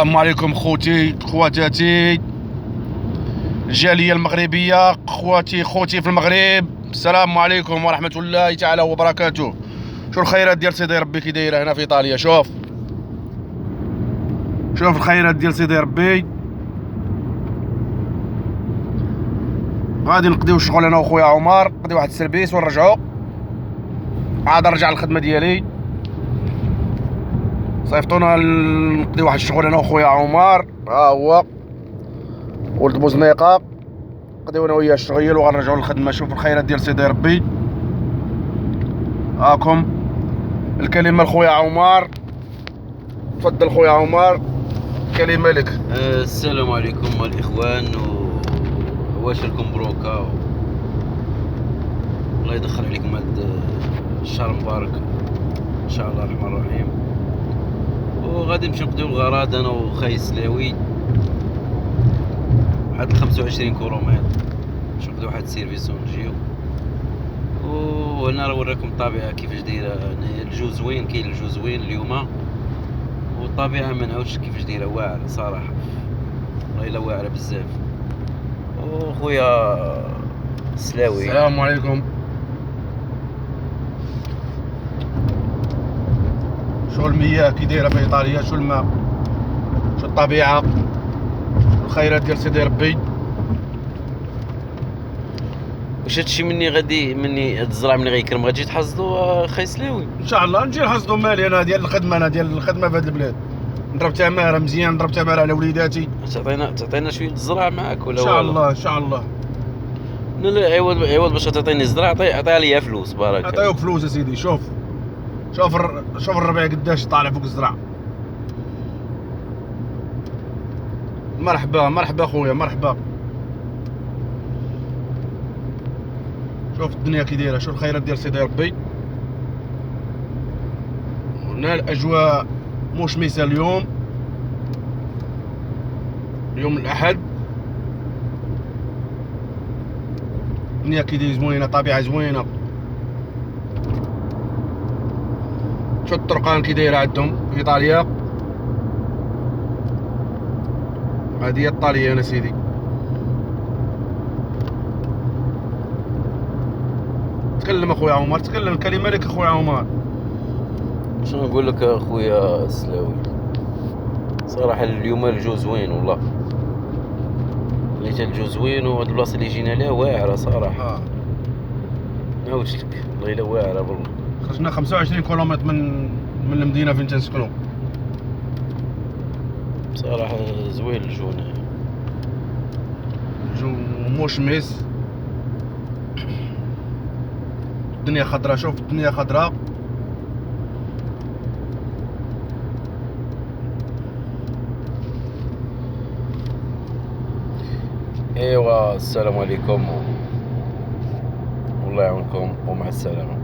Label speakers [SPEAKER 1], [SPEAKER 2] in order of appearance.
[SPEAKER 1] السلام عليكم خواتاتي الجالية المغربية، خوتي في المغرب. السلام عليكم ورحمة الله تعالى وبركاته. شو الخيرات ديال سيدي ربي كي دايرة هنا في ايطاليا. شوف الخيرات ديال سيدي ربي. غادي نقضيو الشغل انا وخويا عمر، نقضي واحد السيرفيس ونرجعو، عاد نرجع للخدمة ديالي. صيفطونا نقضي واحد الشغل انا وخويا عمر، ها هو ولد بوزنيقة. نقضيو انا وياه الشغيل وغنرجعو للخدمة. شوف الخيرات ديال سيدي ربي. هاكم الكلمة لخويا عمر. تفضل خويا عمر، كلمة لك.
[SPEAKER 2] السلام عليكم الاخوان، واشركم مبروكة. الله يدخل عليكم هذا الشهر مبارك ان شاء الله الرحمن الرحيم. وغادي نمشيو نقضيو الغراض انا وخاي سلاوي واحد 25 كيلومتر، باش نقضيو واحد السيرفيس ونجيو. وهنا راه وراكم الطبيعه كيفاش دايره. الجو زوين، كاين الجو زوين اليوم، والطبيعه ما نعاودش كيفاش دايره، واعره صراحه، والله الا واعره بزاف. وخويا سلاوي،
[SPEAKER 1] السلام عليكم. شو المياه كي دايره في ايطاليا، شو الماء، شو الطبيعه، الخيرات ديال سيدي ربي.
[SPEAKER 2] واش هادشي مني هاد الزرع مني غيكرم غتجي تحصدو خاي سلاوي؟
[SPEAKER 1] ان شاء الله نجي نحصدو مالي انا ديال الخدمه، في هاد البلاد. نضرب تماره مزيان، نضرب تماره على وليداتي.
[SPEAKER 2] تعطينا شويه الزرع معاك ولا؟
[SPEAKER 1] ان شاء الله ان شاء الله.
[SPEAKER 2] لا عوض باش تعطيني الزرع عطيها ليا فلوس بارك.
[SPEAKER 1] عطيوك فلوس يا سيدي. شوف الربيع قداش طالع فوق الزرع. مرحبا خويا، مرحبا. شوف الدنيا كي دايره، شوف الخيرات ديال سيدي ربي. هنا الاجواء مشمسه اليوم الاحد. الدنيا كي دايره زوينه، طبيعه زوينه. شوف الطرقان كي دايره عندهم في ايطاليا. هذه هي الطاليان سيدي. تكلم اخويا عمر، تكلم، كلمه لك اخويا عمر.
[SPEAKER 2] شنو نقول لك اخويا سلاوي؟ صراحه اليوم الجو زوين والله، لقيت الجو زوين، وهاد البلاصه اللي جينا لها واعره صراحه. نعاودش لك والله الا واعره والله.
[SPEAKER 1] خرجنا 25 كيلومتر من المدينه فين تنسكنو.
[SPEAKER 2] بصراحه زوين الجو هنا،
[SPEAKER 1] الجو مشمس، الدنيا خضراء. شوف الدنيا خضراء.
[SPEAKER 2] ايوا السلام عليكم والله يعاونكم ومع السلامه.